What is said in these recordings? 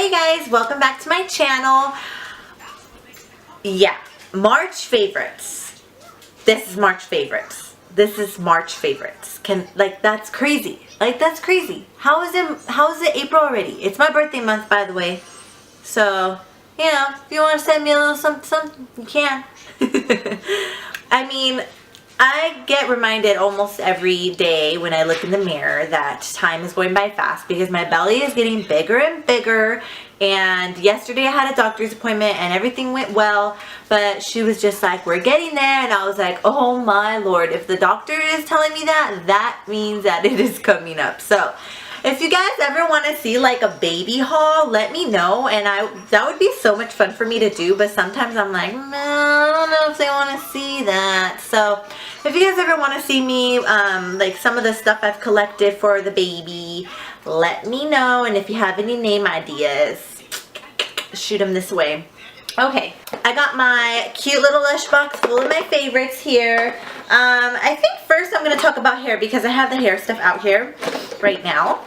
Hi guys, welcome back to my channel. Yeah, March favorites. This is March favorites. This is March favorites. That's crazy. That's crazy. How is it April already? It's my birthday month, by the way. So, you know, if you want to send me a little something, you can. I mean, I get reminded almost every day when I look in the mirror that time is going by fast because my belly is getting bigger and bigger. And yesterday I had a doctor's appointment and everything went well, but she was just like, we're getting there. And I was like, oh my Lord, if the doctor is telling me that, that means that it is coming up. So if you guys ever want to see like a baby haul, let me know, and that would be so much fun for me to do, but sometimes I'm like, man, I don't know if they want to see that. So if you guys ever want to see me, like some of the stuff I've collected for the baby, let me know, and if you have any name ideas, shoot them this way. Okay, I got my cute little Lush box full of my favorites here. I think first I'm going to talk about hair because I have the hair stuff out here right now.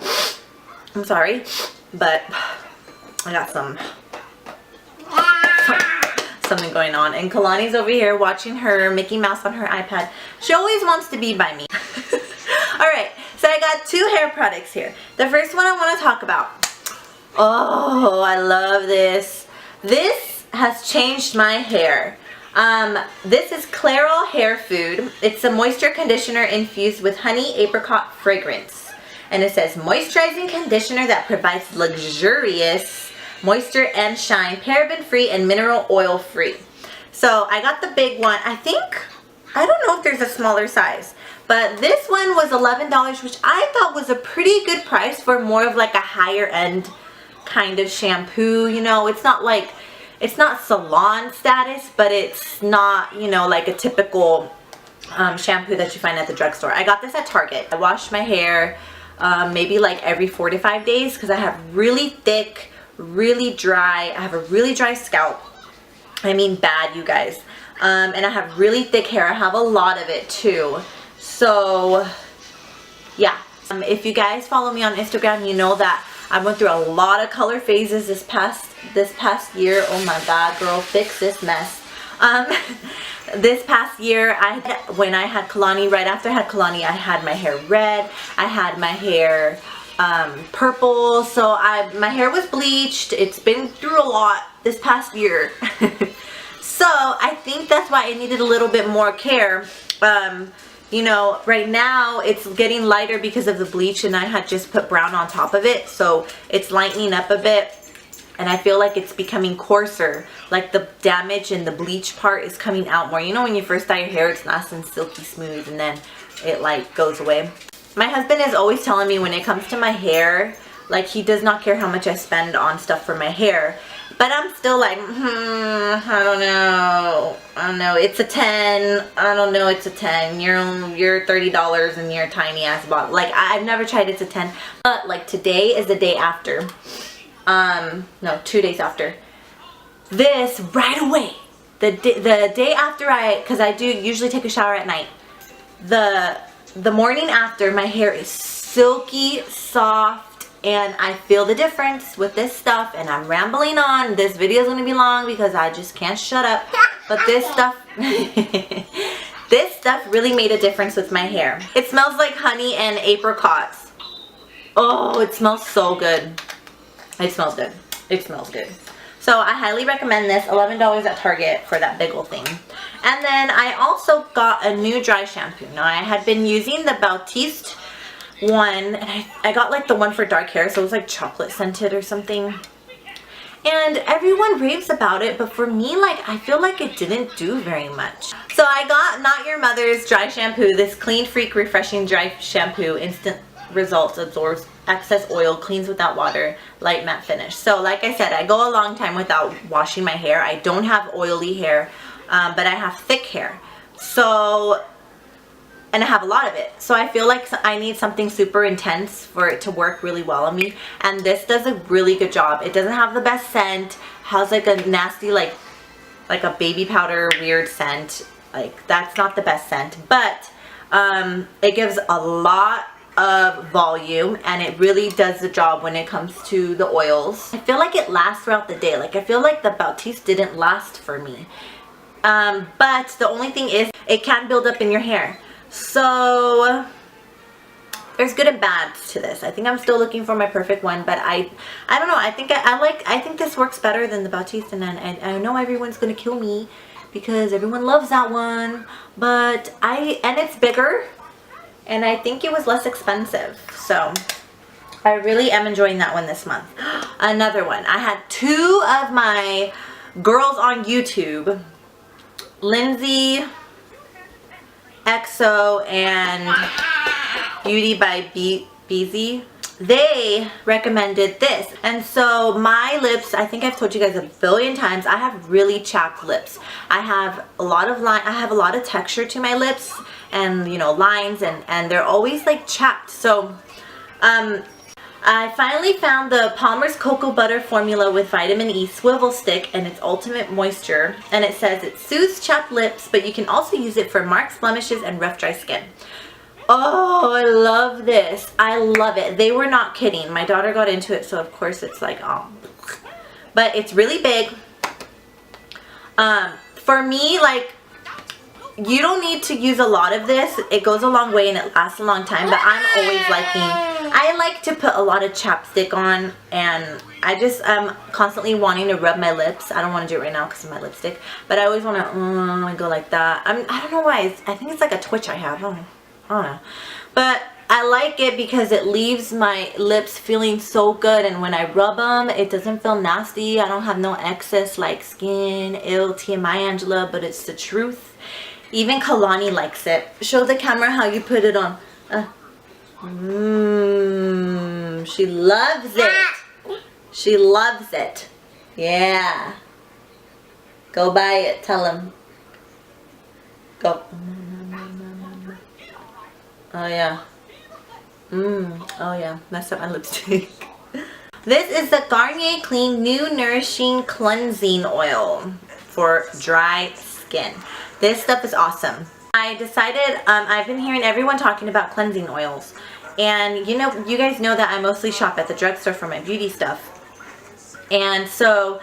I'm sorry, but I got something going on. And Kalani's over here watching her Mickey Mouse on her iPad. She always wants to be by me. Alright, so I got two hair products here. The first one I want to talk about. Oh, I love this. This has changed my hair. This is Clairol Hair Food. It's a moisture conditioner infused with honey apricot fragrance. And it says moisturizing conditioner that provides luxurious moisture and shine, paraben free and mineral oil free. So I got the big one. I don't know if there's a smaller size, but this one was $11, which I thought was a pretty good price for more of like a higher end kind of shampoo. You know, it's not salon status, but it's not, you know, like a typical shampoo that you find at the drugstore. I got this at Target. I wash my hair maybe like every 4 to 5 days because I have really thick, really dry, I have a really dry scalp. I mean bad, you guys. And I have really thick hair. I have a lot of it too. So yeah, if you guys follow me on Instagram, you know that I went through a lot of color phases this past year. Oh my God, girl, fix this mess. This past year, when I had Kalani, right after I had Kalani, I had my hair red. I had my hair purple. So my hair was bleached. It's been through a lot this past year. So I think that's why I needed a little bit more care. You know, right now it's getting lighter because of the bleach, and I had just put brown on top of it, so it's lightening up a bit, and I feel like it's becoming coarser. Like the damage and the bleach part is coming out more. You know, when you first dye your hair, it's nice and silky smooth, and then it like goes away. My husband is always telling me when it comes to my hair, like he does not care how much I spend on stuff for my hair. But I'm still like, I don't know, it's a 10, I don't know, it's a 10, you're $30 and you're a tiny ass bottle. Like, I've never tried it's a 10, but like today is the day after, no, 2 days after, this right away, the day after because I do usually take a shower at night, the morning after, my hair is silky, soft, and I feel the difference with this stuff. And I'm rambling on. This video is going to be long because I just can't shut up. But this stuff, this stuff really made a difference with my hair. It smells like honey and apricots. Oh, it smells so good. It smells good. It smells good. So I highly recommend this. $11 at Target for that big old thing. And then I also got a new dry shampoo. Now I had been using the Bautiste one, and I got like the one for dark hair, so it was like chocolate scented or something, and everyone raves about it, but for me, like, I feel like it didn't do very much. So I got Not Your Mother's dry shampoo, this Clean Freak refreshing dry shampoo, instant results, absorbs excess oil, cleans without water, light matte finish. So like I said, I go a long time without washing my hair. I don't have oily hair, but I have thick hair, so, and I have a lot of it. So I feel like I need something super intense for it to work really well on me. And this does a really good job. It doesn't have the best scent. Has like a nasty, like a baby powder weird scent. Like, that's not the best scent. But it gives a lot of volume, and it really does the job when it comes to the oils. I feel like it lasts throughout the day. Like I feel like the Bautiste didn't last for me. But the only thing is it can build up in your hair. So there's good and bad to this. I think I'm still looking for my perfect one, but I don't know. I think this works better than the Bautiste, and I know everyone's gonna kill me because everyone loves that one, but and it's bigger, and I think it was less expensive. So I really am enjoying that one this month. Another one. I had two of my girls on YouTube, Lindsay XO and Beauty by BZ. They recommended this, and so my lips, I think I've told you guys a billion times, I have really chapped lips. I have a lot of texture to my lips, and you know, lines, and they're always like chapped. So I finally found the Palmer's Cocoa Butter Formula with Vitamin E Swivel Stick and its Ultimate Moisture. And it says it soothes chapped lips, but you can also use it for marks, blemishes, and rough, dry skin. Oh, I love this. I love it. They were not kidding. My daughter got into it, so of course it's like, oh. But it's really big. For me, like, you don't need to use a lot of this. It goes a long way and it lasts a long time, but I'm always I like to put a lot of chapstick on, and I just constantly wanting to rub my lips. I don't want to do it right now because of my lipstick, but I always want to go like that. I don't know why. I think it's like a twitch I have. I don't know. But I like it because it leaves my lips feeling so good, and when I rub them, it doesn't feel nasty. I don't have no excess like skin. Ew, TMI Angela, but it's the truth. Even Kalani likes it. Show the camera how you put it on. She loves it. She loves it. Yeah. Go buy it. Tell him. Go. Oh yeah. Oh yeah. Messed up my lipstick. This is the Garnier Clean New Nourishing Cleansing Oil for dry skin. This stuff is awesome. I decided, I've been hearing everyone talking about cleansing oils, and you know, you guys know that I mostly shop at the drugstore for my beauty stuff, and so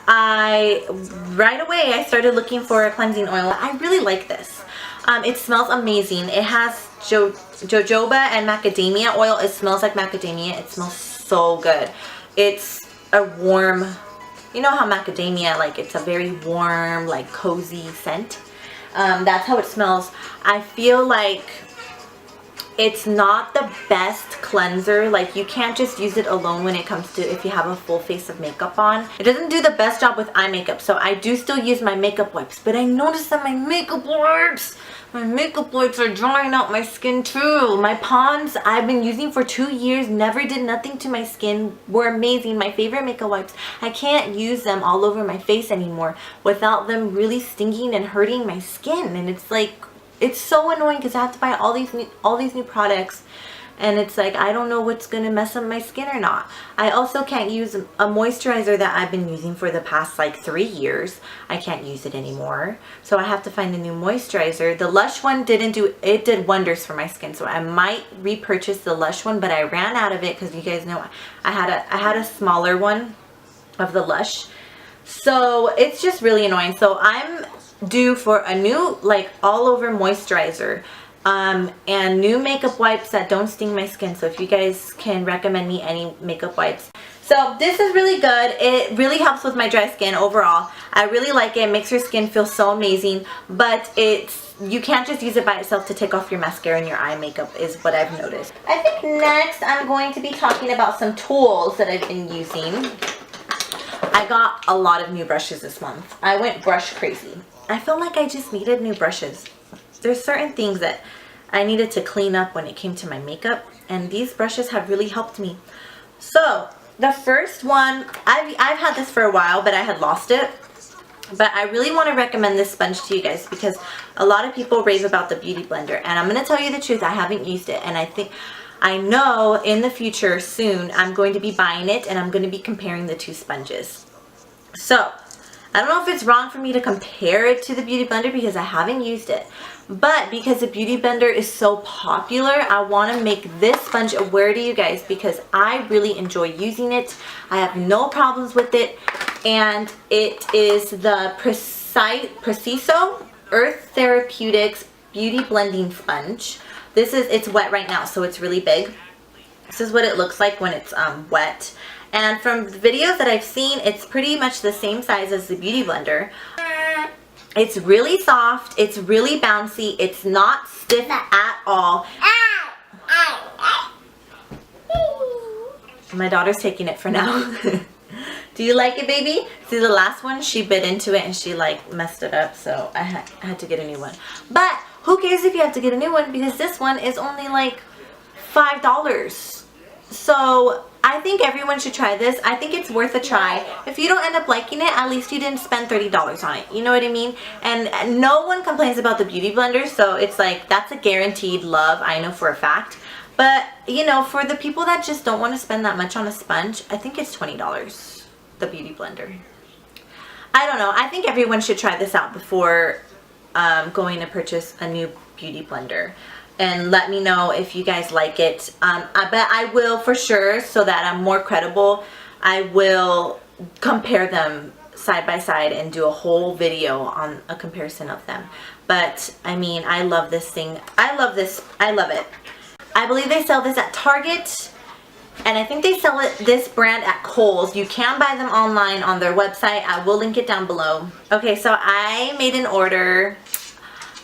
right away I started looking for a cleansing oil. I really like this. It smells amazing. It has jojoba and macadamia oil. It smells like macadamia. It smells so good. It's a warm, you know how macadamia, like, it's a very warm, like cozy scent. That's how it smells. I feel like it's not the best cleanser. Like, you can't just use it alone when it comes to if you have a full face of makeup on. It doesn't do the best job with eye makeup, so I do still use my makeup wipes. But I noticed that my makeup wipes are drying out my skin too. My Pond's I've been using for 2 years, never did nothing to my skin, were amazing. My favorite makeup wipes. I can't use them all over my face anymore without them really stinging and hurting my skin. And it's like, it's so annoying because I have to buy all these new products, and it's like, I don't know what's gonna mess up my skin or not. I also can't use a moisturizer that I've been using for the past like 3 years. I can't use it anymore, so I have to find a new moisturizer. The Lush one did wonders for my skin, so I might repurchase the Lush one, but I ran out of it because you guys know I had a smaller one of the Lush, so it's just really annoying. So I'm due for a new, like, all over moisturizer, and new makeup wipes that don't sting my skin. So if you guys can recommend me any makeup wipes. So this is really good. It really helps with my dry skin overall. I really like it. It makes your skin feel so amazing, but you can't just use it by itself to take off your mascara and your eye makeup, is what I've noticed. I think next I'm going to be talking about some tools that I've been using. I got a lot of new brushes this month. I went brush crazy. I felt like I just needed new brushes. There's certain things that I needed to clean up when it came to my makeup, and these brushes have really helped me. So the first one, I've had this for a while, but I had lost it. But I really want to recommend this sponge to you guys because a lot of people rave about the Beauty Blender, and I'm going to tell you the truth, I haven't used it, and I know in the future soon I'm going to be buying it, and I'm going to be comparing the two sponges. So I don't know if it's wrong for me to compare it to the Beauty Blender because I haven't used it. But because the Beauty Blender is so popular, I want to make this sponge aware to you guys because I really enjoy using it. I have no problems with it. And it is the Preciso Earth Therapeutics Beauty Blending Sponge. It's wet right now, so it's really big. This is what it looks like when it's wet. And from the videos that I've seen, it's pretty much the same size as the Beauty Blender. It's really soft, it's really bouncy, it's not stiff at all. My daughter's taking it for now. Do you like it, baby? See, the last one, she bit into it and she like messed it up, so I had to get a new one. But who cares if you have to get a new one, because this one is only like $5. So I think everyone should try this. I think it's worth a try. If you don't end up liking it, at least you didn't spend $30 on it. You know what I mean? And no one complains about the Beauty Blender, so it's like that's a guaranteed love, I know for a fact. But, you know, for the people that just don't want to spend that much on a sponge, I think it's $20, the Beauty Blender. I don't know. I think everyone should try this out before going to purchase a new Beauty Blender. And let me know if you guys like it. I bet I will for sure, so that I'm more credible. I will compare them side by side and do a whole video on a comparison of them. But I mean, I love this thing. I love this. I love it. I believe they sell this at Target, and I think they sell this brand at Kohl's. You can buy them online on their website. I will link it down below. Okay, so I made an order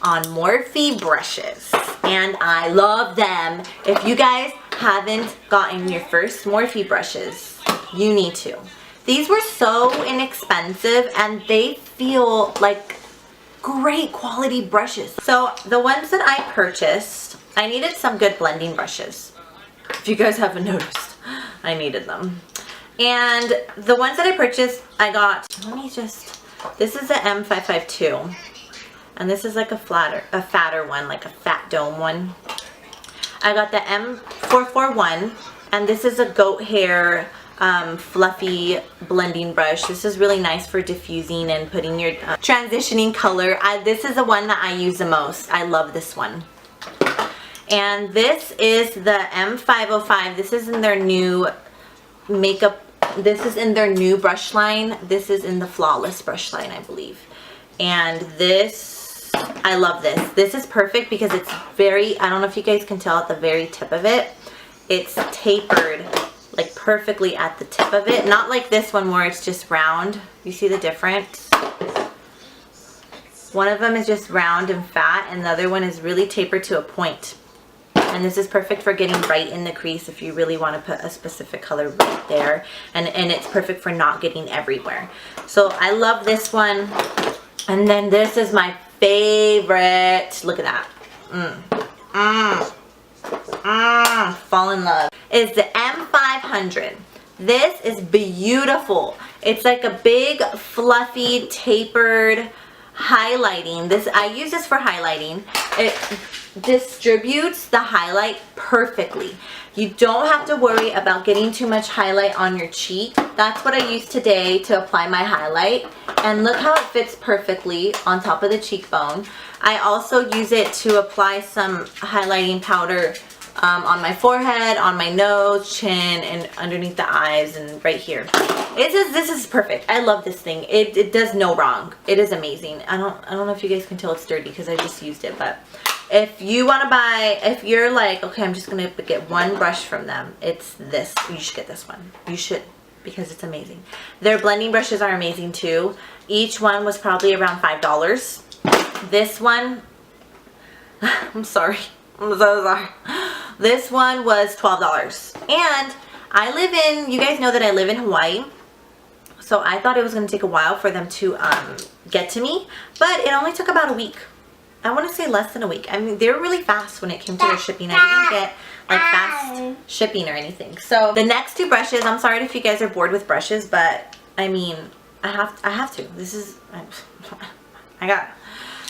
on Morphe Brushes, and I love them. If you guys haven't gotten your first Morphe brushes, you need to. These were so inexpensive and they feel like great quality brushes. So the ones that I purchased, I needed some good blending brushes. If you guys haven't noticed, I needed them. And the ones that I purchased, I got, this is the M552. And this is like a fatter one, like a fat dome one. I got the M441, and this is a goat hair fluffy blending brush. This is really nice for diffusing and putting your transitioning color. This is the one that I use the most. I love this one. And this is the M505. This is in their new makeup. This is in their new brush line. This is in the Flawless brush line, I believe. And this, I love this. This is perfect because it's very, I don't know if you guys can tell at the very tip of it, it's tapered like perfectly at the tip of it. Not like this one where it's just round. You see the difference? One of them is just round and fat, and the other one is really tapered to a point. And this is perfect for getting right in the crease if you really want to put a specific color right there. And it's perfect for not getting everywhere. So I love this one. And then this is my favorite. Look at that. Fall in love. Is the M500. This is beautiful. It's like a big fluffy tapered highlighting. I use this for highlighting. It distributes the highlight perfectly. You don't have to worry about getting too much highlight on your cheek. That's what I used today to apply my highlight. And look how it fits perfectly on top of the cheekbone. I also use it to apply some highlighting powder on my forehead, on my nose, chin, and underneath the eyes, and right here. This is perfect. I love this thing. It does no wrong. It is amazing. I don't know if you guys can tell it's dirty because I just used it, but if you want to buy, if you're like, okay, I'm just going to get one brush from them, it's this. You should get this one. You should, because it's amazing. Their blending brushes are amazing too. Each one was probably around $5. This one, I'm sorry. I'm so sorry. This one was $12. And I live in, you guys know that I live in Hawaii. So I thought it was going to take a while for them to get to me. But it only took about a week. I want to say less than a week. I mean, they were really fast when it came to their shipping. I didn't get like fast shipping or anything. So the next two brushes, I'm sorry if you guys are bored with brushes, but I mean, I have to. This is, I got it.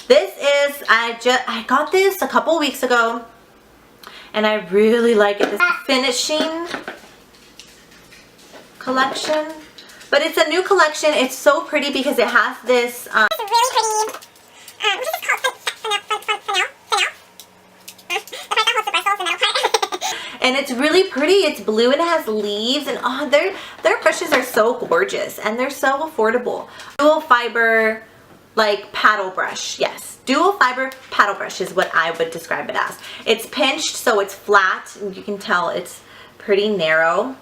This is, I got this a couple weeks ago, and I really like it. This finishing collection. But it's a new collection. It's so pretty because it has this it's really pretty, what is this called? and it's really pretty. It's blue and it has leaves, and oh, their brushes are so gorgeous and they're so affordable. Dual fiber, like paddle brush. Yes, dual fiber paddle brush is what I would describe it as. It's pinched, so it's flat, and you can tell it's pretty narrow.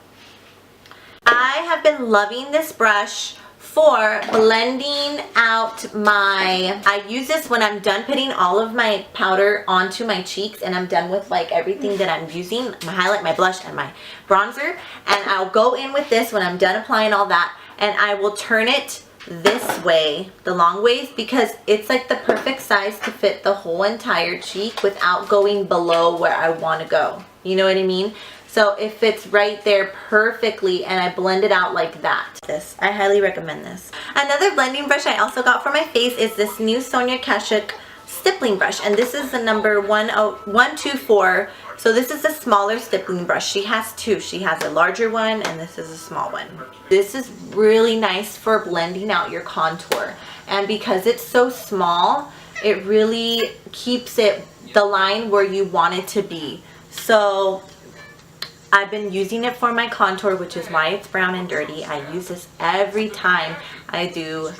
I have been loving this brush for blending out I use this when I'm done putting all of my powder onto my cheeks and I'm done with like everything that I'm using, my highlight, my blush, and my bronzer, and I'll go in with this when I'm done applying all that, and I will turn it this way, the long ways, because it's like the perfect size to fit the whole entire cheek without going below where I want to go. You know what I mean? So it fits right there perfectly, and I blend it out like that. I highly recommend this. Another blending brush I also got for my face is this new Sonia Kashuk stippling brush, and this is the number 124. So this is a smaller stippling brush. She has two. She has a larger one, and this is a small one. This is really nice for blending out your contour, and because it's so small, it really keeps it the line where you want it to be. So I've been using it for my contour, which is why it's brown and dirty. I use this every time I do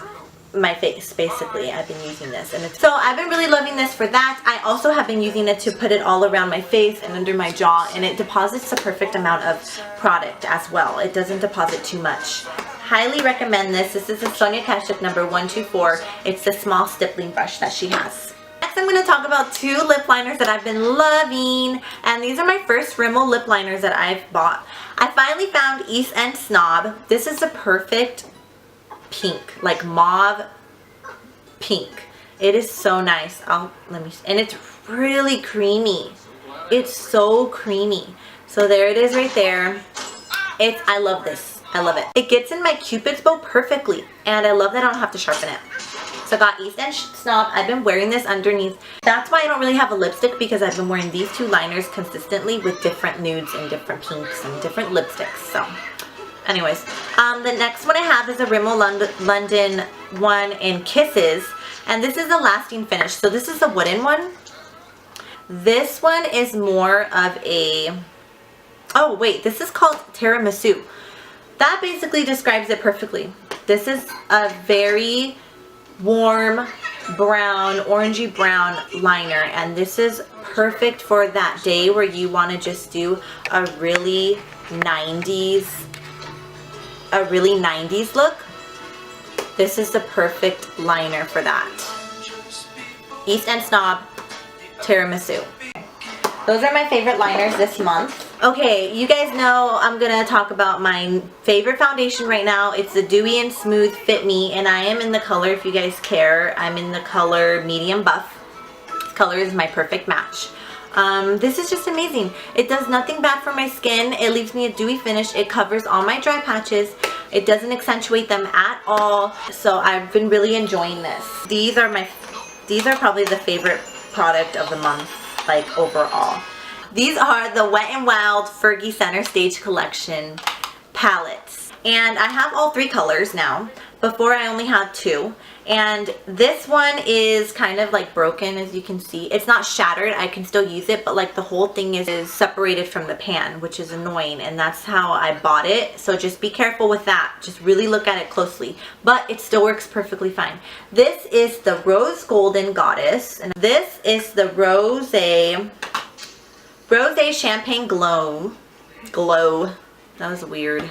my face, basically. I've been using this, and so I've been really loving this for that. I also have been using it to put it all around my face and under my jaw, and it deposits the perfect amount of product as well. It doesn't deposit too much. Highly recommend this. This is a Sonia Kashuk number 124. It's the small stippling brush that she has. Next, I'm going to talk about two lip liners that I've been loving, and these are my first Rimmel lip liners that I've bought. I finally found East End Snob. This is a perfect pink, like mauve pink. It is so nice. And it's really creamy. It's so creamy. So there it is right there. I love this. I love it. It gets in my Cupid's bow perfectly, and I love that I don't have to sharpen it. So I got East End Snob. I've been wearing this underneath. That's why I don't really have a lipstick, because I've been wearing these two liners consistently with different nudes and different pinks and different lipsticks. So anyways, the next one I have is a Rimmel London one in Kisses, and this is a lasting finish. So this is a wooden one. This one is more of a, oh wait, this is called Tiramisu. That basically describes it perfectly. This is a very warm brown, orangey brown liner, and this is perfect for that day where you want to just do a really 90s look. This is the perfect liner for that. East End Snob, Tiramisu. Those are my favorite liners this month. Okay, you guys know I'm gonna talk about my favorite foundation right now. It's the Dewy and Smooth Fit Me, and I am in the color, if you guys care, I'm in the color medium buff. This color is my perfect match. This is just amazing. It does nothing bad for my skin. It leaves me a dewy finish. It covers all my dry patches. It doesn't accentuate them at all. So I've been really enjoying this. These are probably the favorite product of the month, like overall. These are the Wet n Wild Fergie Center Stage Collection palettes. And I have all three colors now. Before I only had two. And this one is kind of like broken, as you can see. It's not shattered, I can still use it, but like the whole thing is separated from the pan, which is annoying, and that's how I bought it. So just be careful with that. Just really look at it closely. But it still works perfectly fine. This is the Rose Golden Goddess, and this is the Rose Champagne Glow. That was weird.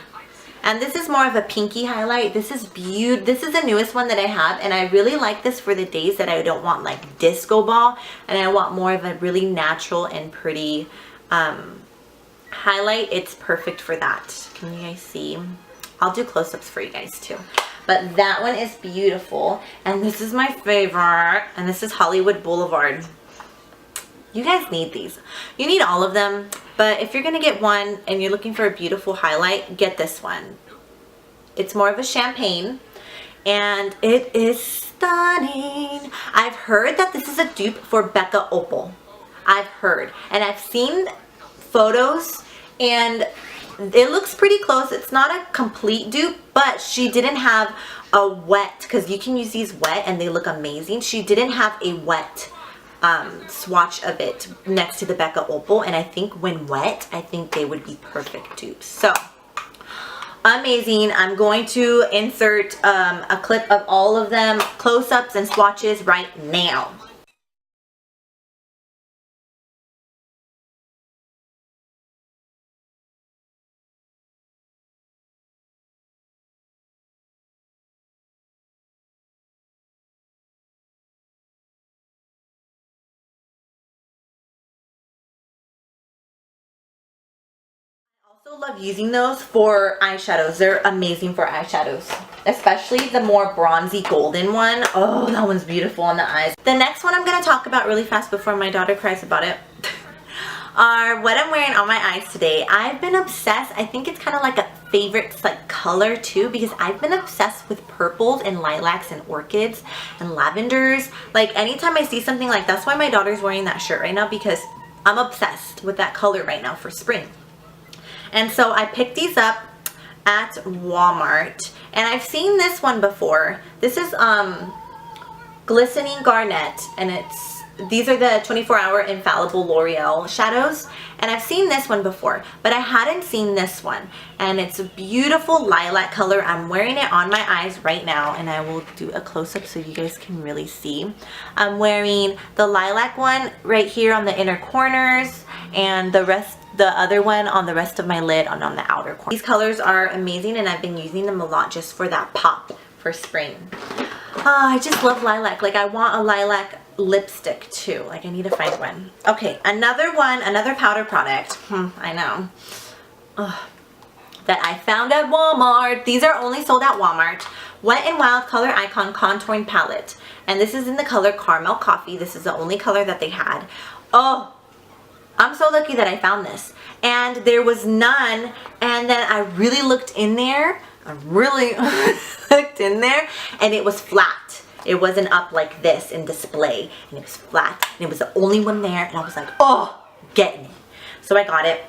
And this is more of a pinky highlight. This is beautiful. This is the newest one that I have, and I really like this for the days that I don't want like disco ball, and I want more of a really natural and pretty highlight. It's perfect for that. Can you guys see? I'll do close-ups for you guys too. But that one is beautiful, and this is my favorite, and this is Hollywood Boulevard. You guys need these. You need all of them, but if you're gonna get one and you're looking for a beautiful highlight, get this one. It's more of a champagne, and it is stunning. I've heard that this is a dupe for Becca Opal. I've heard, and I've seen photos, and it looks pretty close. It's not a complete dupe, but she didn't have a wet, because you can use these wet and they look amazing. She didn't have a wet swatch of it next to the Becca Opal, and I think when wet, I think they would be perfect dupes. So amazing. I'm going to insert a clip of all of them, close-ups and swatches right now. Also love using those for eyeshadows. They're amazing for eyeshadows, especially the more bronzy golden one. Oh, that one's beautiful on the eyes. The next one I'm going to talk about really fast before my daughter cries about it are what I'm wearing on my eyes today. I've been obsessed. I think it's kind of like a favorite like color too, because I've been obsessed with purples and lilacs and orchids and lavenders. Like anytime I see something like that's why my daughter's wearing that shirt right now, because I'm obsessed with that color right now for spring. And so I picked these up at Walmart, and I've seen this one before. This is Glistening Garnet, and these are the 24-hour Infallible L'Oreal shadows, and I've seen this one before, but I hadn't seen this one, and it's a beautiful lilac color. I'm wearing it on my eyes right now, and I will do a close-up so you guys can really see. I'm wearing the lilac one right here on the inner corners, and the other one on the rest of my lid on the outer corner. These colors are amazing, and I've been using them a lot just for that pop for spring. I just love lilac. Like I want a lilac lipstick too. Like I need to find one. Okay, another powder product. I know. That I found at Walmart. These are only sold at Walmart. Wet n Wild Color Icon Contouring Palette. And this is in the color Carmel Coffee. This is the only color that they had. Oh, I'm so lucky that I found this. And there was none. And then I really looked in there. And it was flat. It wasn't up like this in display. And it was flat. And it was the only one there. And I was like, oh, getting it. So I got it.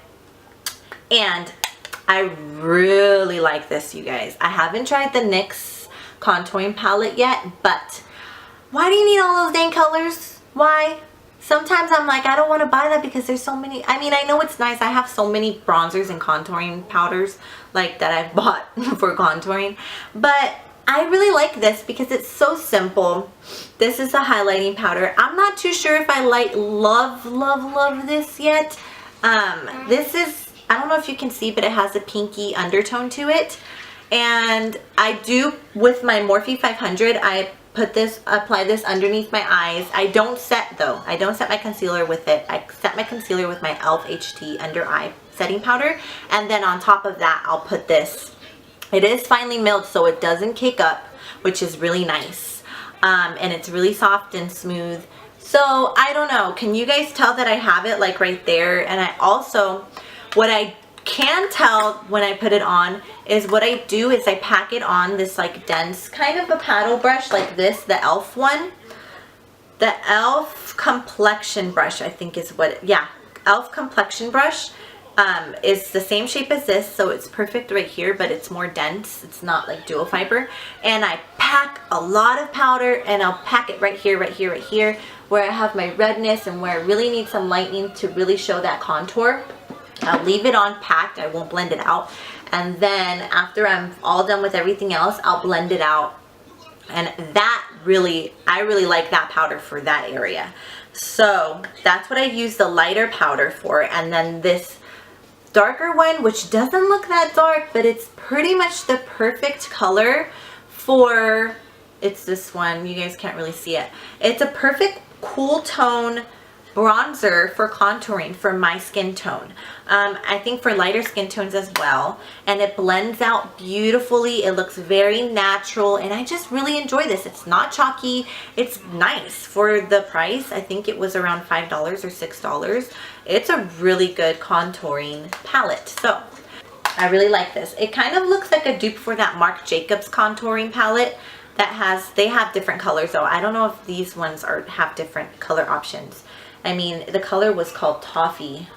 And I really like this, you guys. I haven't tried the NYX contouring palette yet, but why do you need all those dang colors? Why? Sometimes I'm like, I don't want to buy that because there's so many. I mean, I know it's nice. I have so many bronzers and contouring powders like that I've bought for contouring, but I really like this because it's so simple. This is a highlighting powder. I'm not too sure if I love this yet. This is, I don't know if you can see, but it has a pinky undertone to it. And I do, with my Morphe 500, I apply this underneath my eyes. I don't set though. I don't set my concealer with it. I set my concealer with my e.l.f. HT under eye setting powder. And then on top of that, I'll put this. It is finely milled, so it doesn't kick up, which is really nice. And it's really soft and smooth. So I don't know. Can you guys tell that I have it like right there? And I also, what I can tell when I put it on is what I do is I pack it on this like dense kind of a paddle brush like this, the e.l.f. one. The e.l.f. complexion brush, I think is what, yeah, e.l.f. complexion brush. Is the same shape as this, so it's perfect right here, but it's more dense. It's not like dual fiber. And I pack a lot of powder, and I'll pack it right here, right here, right here, where I have my redness and where I really need some lightening to really show that contour. I'll leave it on packed. I won't blend it out. And then after I'm all done with everything else, I'll blend it out. And that really, I really like that powder for that area. So that's what I use the lighter powder for. And then this darker one, which doesn't look that dark, but it's pretty much the perfect color for, it's this one. You guys can't really see it. It's a perfect cool tone bronzer for contouring for my skin tone. I think for lighter skin tones as well, and it blends out beautifully. It looks very natural, and I just really enjoy this. It's not chalky. It's nice for the price. I think it was around $5 or $6. It's a really good contouring palette, so I really like this. It kind of looks like a dupe for that Marc Jacobs contouring palette that has, they have different colors though. I don't know if these ones have different color options. I mean, the color was called Toffee,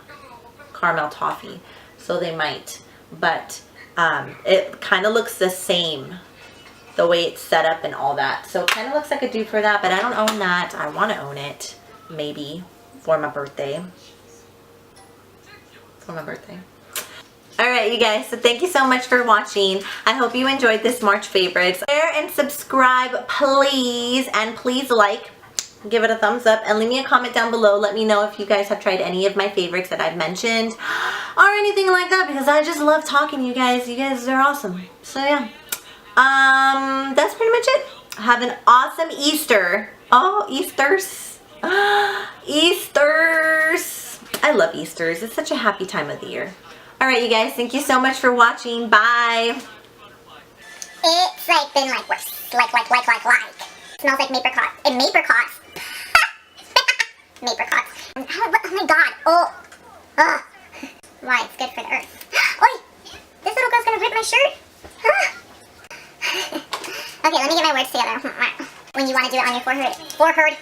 Caramel Toffee, so they might. but it kind of looks the same, the way it's set up and all that. So it kind of looks like a dupe for that, but I don't own that. I want to own it, maybe, for my birthday. For my birthday. Alright, you guys, so thank you so much for watching. I hope you enjoyed this March favorites. Share and subscribe, please. And please like, give it a thumbs up, and leave me a comment down below. Let me know if you guys have tried any of my favorites that I've mentioned or anything like that, because I just love talking to you guys. You guys are awesome. So yeah. That's pretty much it. Have an awesome Easter. Oh, Easters. Easters. I love Easters. It's such a happy time of the year. Alright, you guys, thank you so much for watching. Bye. It's like been like worse. Like. Smells like mapricot. And mapricots. Mapricots. Oh my god. Oh. Why? It's good for the earth. Oi! This little girl's gonna rip my shirt. Okay, let me get my words together. When you want to do it on your forehead.